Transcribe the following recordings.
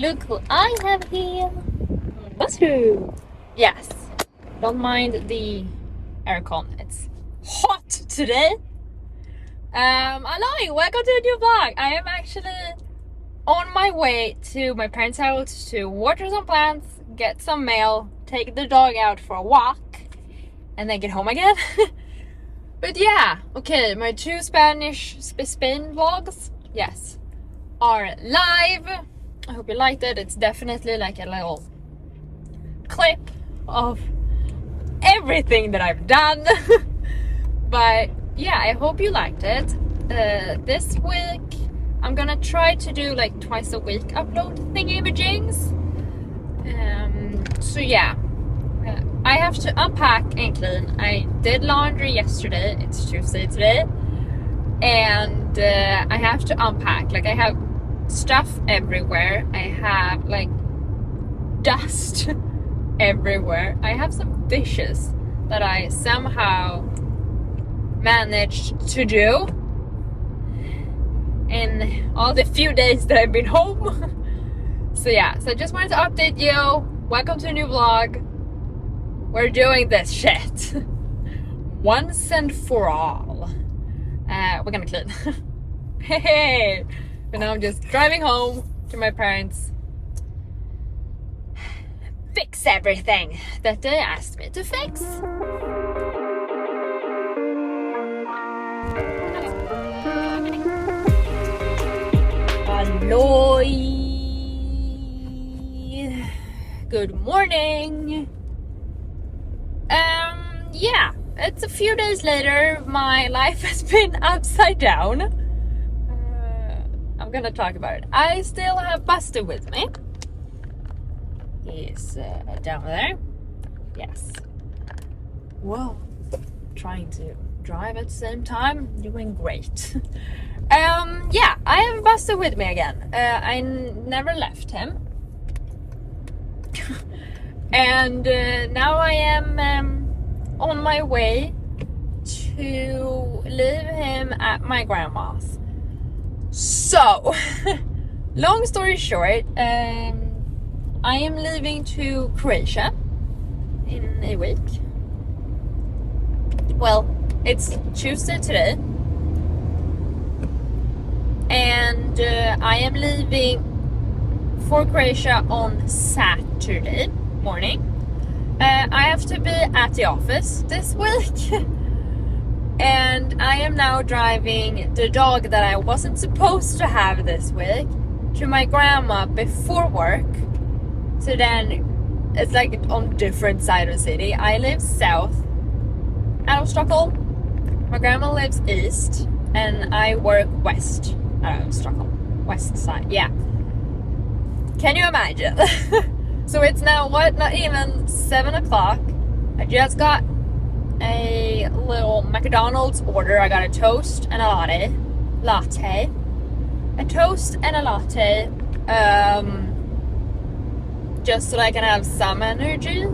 Look who I have here. Buster. Yes. Don't mind the aircon. It's hot today. Halloj, welcome to a new vlog. I am actually on my way to my parents' house to water some plants, get some mail, take the dog out for a walk, and then get home again. But yeah, okay, my two Spain vlogs, yes, are live. I hope you liked it. It's definitely like a little clip of everything that I've done. But yeah, I hope you liked it. This week I'm gonna try to do like twice a week upload thingy-majings. So yeah, I have to unpack and clean. I did laundry yesterday, it's Tuesday today, and I have to unpack. Like, I have stuff everywhere. I have like dust everywhere. I have some dishes that I somehow managed to do in all the few days that I've been home. So yeah, so I just wanted to update you. Welcome to a new vlog. We're doing this shit once and for all. We're gonna clean. Hey, and now I'm just driving home to my parents. Fix everything that they asked me to fix. Halloj. Good morning. Yeah, it's a few days later. My life has been upside down. I'm gonna talk about it. I still have Buster with me. He's down there. Yes. Whoa. Trying to drive at the same time. Doing great. Yeah, I have Buster with me again. I never left him. And now I am on my way to leave him at my grandma's. So, long story short, I am leaving to Croatia in a week. Well, it's Tuesday today. And I am leaving for Croatia on Saturday morning. I have to be at the office this week. And I am now driving the dog that I wasn't supposed to have this week to my grandma before work. So then it's like on different side of the city. I live south out of Stockholm. My grandma lives east, and I work west out of Stockholm. West side, yeah. Can you imagine? So it's now not even 7 o'clock. I just got a little McDonald's order. I got a toast and a latte. A toast and a latte. Just so I can have some energy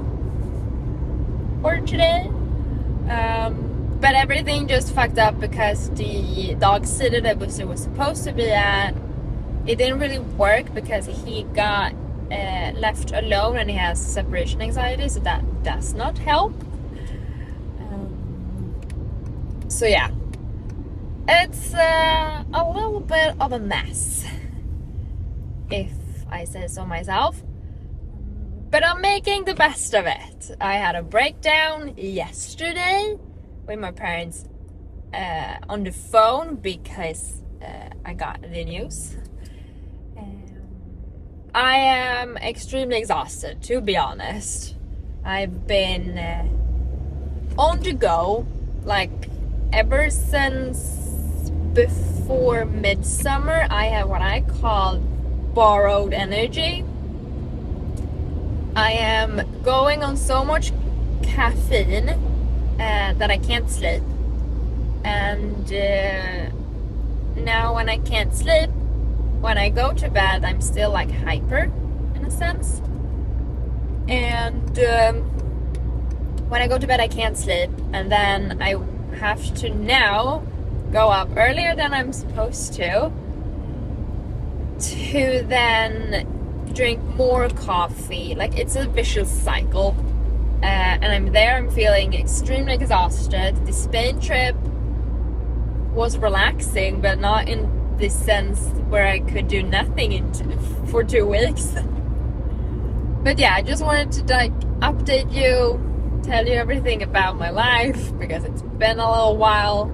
for today. But everything just fucked up because the dog sitter that Buster was supposed to be at, it didn't really work because he got left alone and he has separation anxiety, so that does not help. So yeah, it's a little bit of a mess, if I say so myself. But I'm making the best of it. I had a breakdown yesterday with my parents on the phone because I got the news. I am extremely exhausted, to be honest. I've been on the go, like ever since before midsummer. I have what I call borrowed energy. I am going on so much caffeine that I can't sleep. And now when I can't sleep, when I go to bed, I'm still like hyper in a sense. And when I go to bed, I can't sleep. And then I have to now go up earlier than I'm supposed to then drink more coffee. Like, it's a vicious cycle. And I'm there, I'm feeling extremely exhausted. The Spain trip was relaxing, but not in the sense where I could do nothing for 2 weeks. But yeah, I just wanted to like update you, tell you everything about my life, because it's been a little while.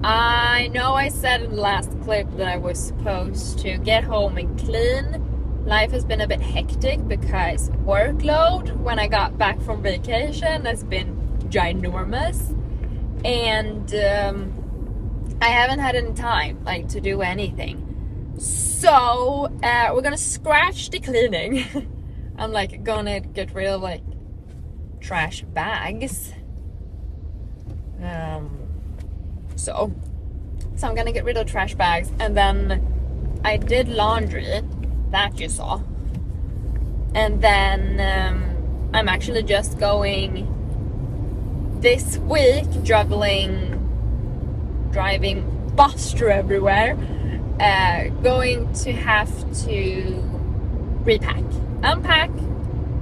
I know I said in the last clip that I was supposed to get home and clean. Life has been a bit hectic because workload when I got back from vacation has been ginormous, and I haven't had any time like to do anything. So we're gonna scratch the cleaning. I'm like gonna get rid of like trash bags. So I'm gonna get rid of trash bags, and then I did laundry that you saw, and then I'm actually just going this week driving bus to everywhere, going to have to repack, unpack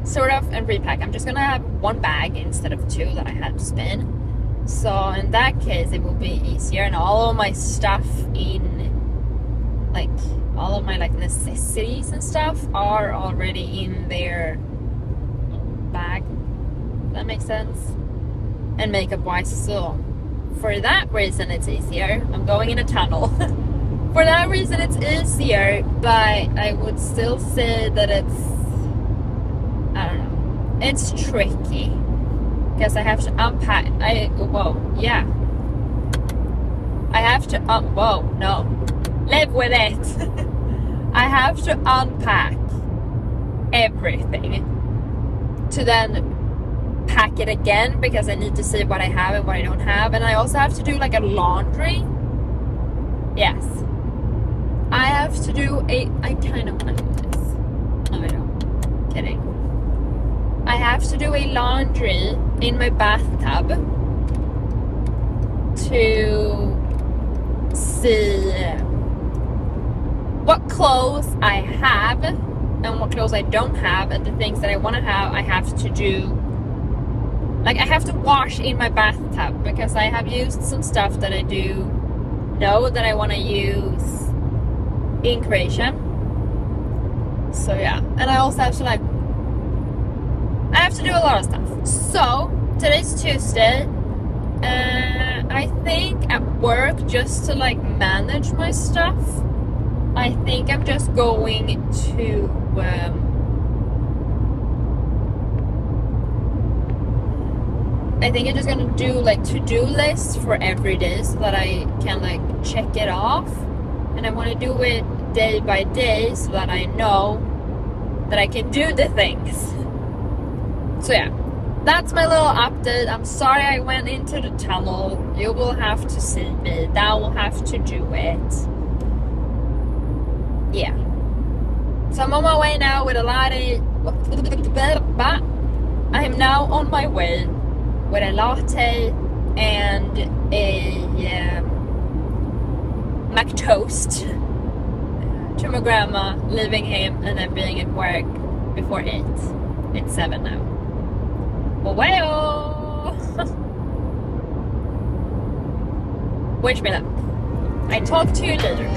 sort of, and repack. I'm just gonna have 1 bag instead of 2 that I had to spin. So in that case it will be easier, and all of my stuff all of my like necessities and stuff are already in their bag. That makes sense. And makeup wise, so for that reason it's easier. I'm going in a tunnel. For that reason it's easier, but I would still say that it's, I don't know, it's tricky because I have to unpack. I have to live with it. I have to unpack everything to then pack it again, because I need to see what I have and what I don't have. And I also have to do like a laundry. Yes, I have to do I kind of want to do this. No, I don't. Kidding. I have to do a laundry in my bathtub to see what clothes I have and what clothes I don't have, and the things that I want to have I have to do, like I have to wash in my bathtub, because I have used some stuff that I do know that I want to use in Croatia. So yeah, and I also have to I have to do a lot of stuff. So today's Tuesday. I think at work, just to like manage my stuff, I think I'm just going to I think I'm just gonna do like to-do lists for every day so that I can like check it off, and I want to do it day by day so that I know that I can do the things. So yeah, that's my little update. I'm sorry I went into the tunnel. You will have to see me. That will have to do it. Yeah. So I'm on my way now with a latte. I am now on my way with a latte and a mac toast to my grandma, leaving him and then being at work before 8. It's 7 now. Well, wish me luck. I talk to you later.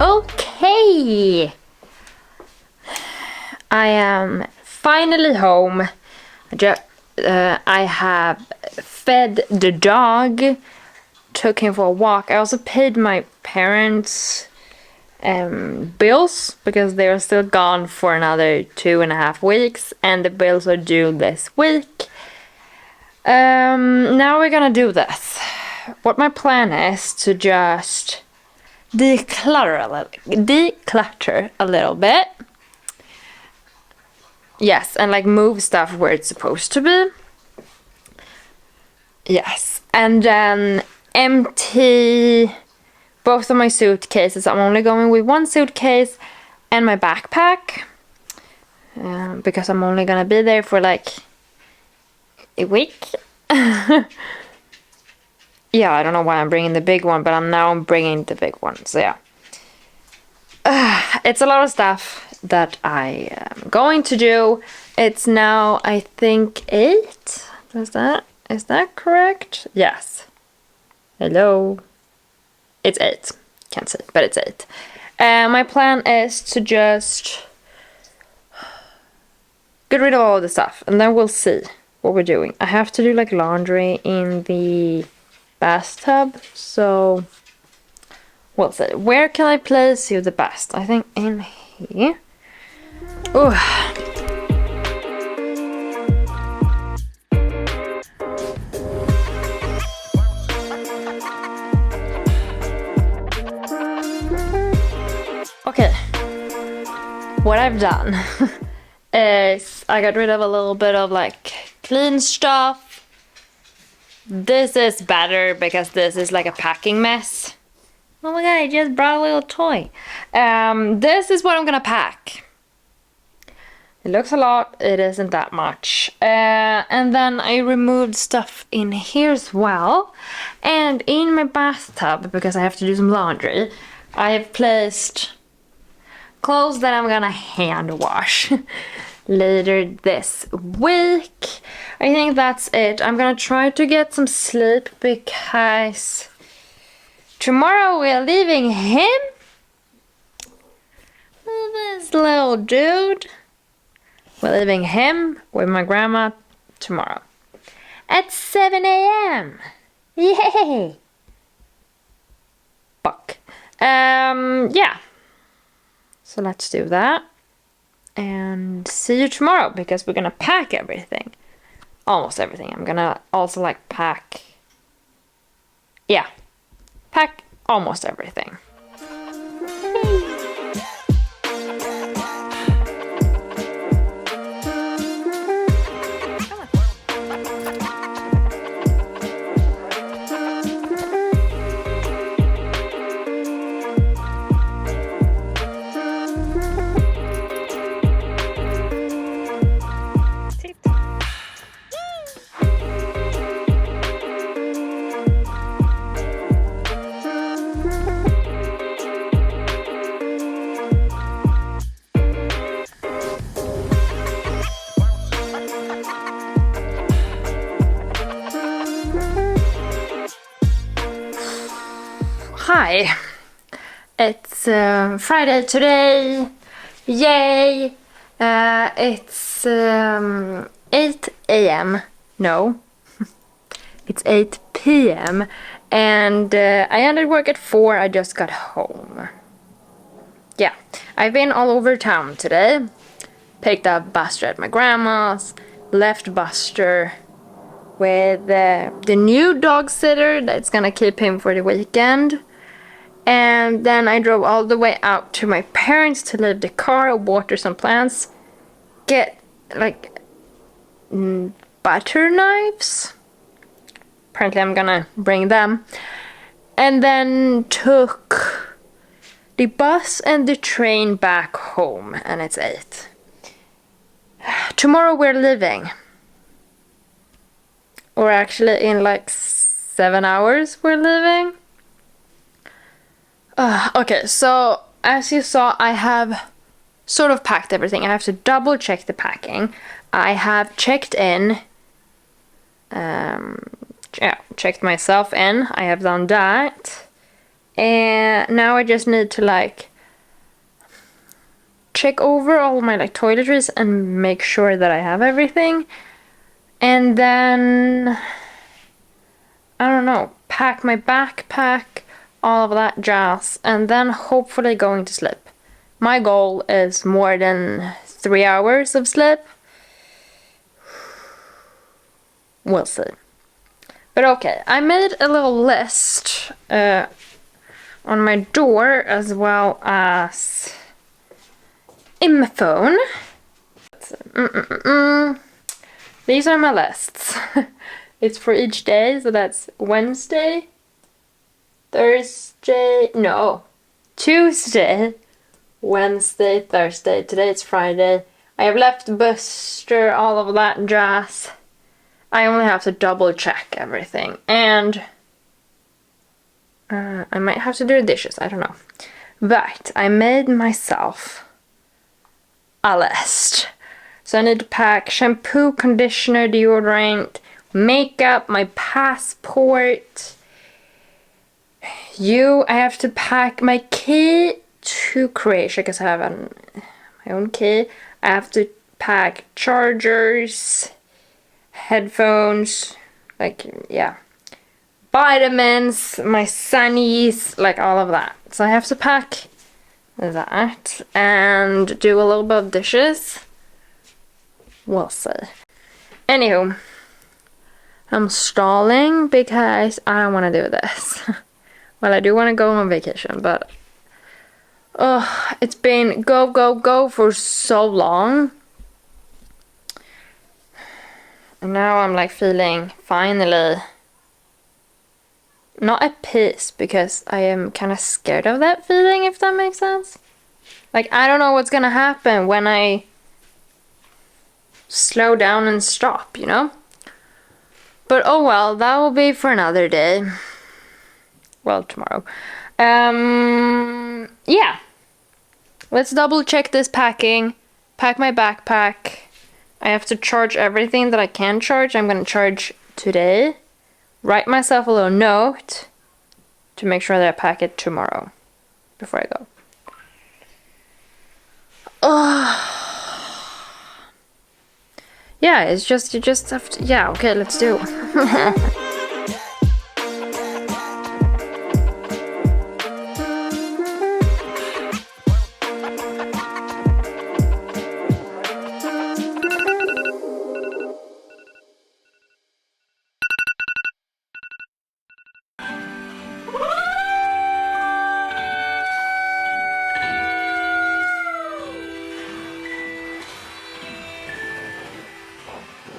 Okay, I am finally home. I have fed the dog, took him for a walk. I also paid my parents bills, because they are still gone for another 2.5 weeks, and the bills are due this week. Now we're gonna do this. What my plan is to just declutter a little bit. Yes, and like move stuff where it's supposed to be. Yes, and then empty both of my suitcases. I'm only going with 1 suitcase and my backpack, because I'm only gonna be there for like a week. Yeah, I don't know why I'm bringing the big one, but I'm bringing the big one. So yeah. It's a lot of stuff that I am going to do. It's now, I think, 8. Is that correct? Yes. Hello. It's 8. Can't say, but it's 8. My plan is to just get rid of all the stuff, and then we'll see what we're doing. I have to do like laundry in the bathtub, so we'll see. Where can I place you the best? I think in here. Ooh. Okay, what I've done is I got rid of a little bit of like clean stuff. This is better because this is like a packing mess. Oh my god, I just brought a little toy. This is what I'm gonna pack. It looks a lot, it isn't that much. And then I removed stuff in here as well. And in my bathtub, because I have to do some laundry, I have placed clothes that I'm gonna hand wash later this week. I think that's it. I'm gonna try to get some sleep because tomorrow we're leaving him. This little dude. We're leaving him with my grandma tomorrow at 7 a.m. Yay! Fuck. Yeah. So let's do that. And see you tomorrow because we're gonna pack everything. Almost everything. I'm gonna also like pack. Yeah. Pack almost everything. Hi, it's Friday today, yay, it's 8 a.m, no, it's 8 p.m, and I ended work at 4, I just got home. Yeah, I've been all over town today, picked up Buster at my grandma's, left Buster with the new dog sitter that's gonna keep him for the weekend. And then I drove all the way out to my parents to leave the car, water some plants, get like butter knives. Apparently I'm gonna bring them. And then took the bus and the train back home, and it's 8. Tomorrow we're leaving. Or actually in like 7 hours we're leaving. Okay, so as you saw, I have sort of packed everything. I have to double check the packing. I have checked in, checked myself in. I have done that. And now I just need to like check over all my like toiletries and make sure that I have everything. And then, I don't know, pack my backpack, all of that jazz, and then hopefully going to sleep. My goal is more than 3 hours of sleep. We'll see. But okay, I made a little list on my door as well as in my phone. These are my lists. It's for each day, so that's Wednesday, Tuesday, Wednesday, Thursday. Today it's Friday. I have left Buster, all of that jazz. I only have to double check everything. And I might have to do the dishes, I don't know. But I made myself a list. So I need to pack shampoo, conditioner, deodorant, makeup, my passport. I have to pack my key to Croatia because I have my own key. I have to pack chargers, headphones, like, yeah, vitamins, my sunnies, like all of that. So I have to pack that and do a little bit of dishes. We'll see. Anywho, I'm stalling because I don't want to do this. Well, I do want to go on vacation, but it's been go, go, go for so long. And now I'm like feeling finally not at peace, because I am kind of scared of that feeling, if that makes sense. Like, I don't know what's gonna happen when I slow down and stop, you know? But oh well, that will be for another day. Well, tomorrow. Yeah. Let's double check this packing. Pack my backpack. I have to charge everything that I can charge. I'm gonna charge today. Write myself a little note to make sure that I pack it tomorrow before I go. Yeah, it's just, you just have to, yeah, okay, let's do it.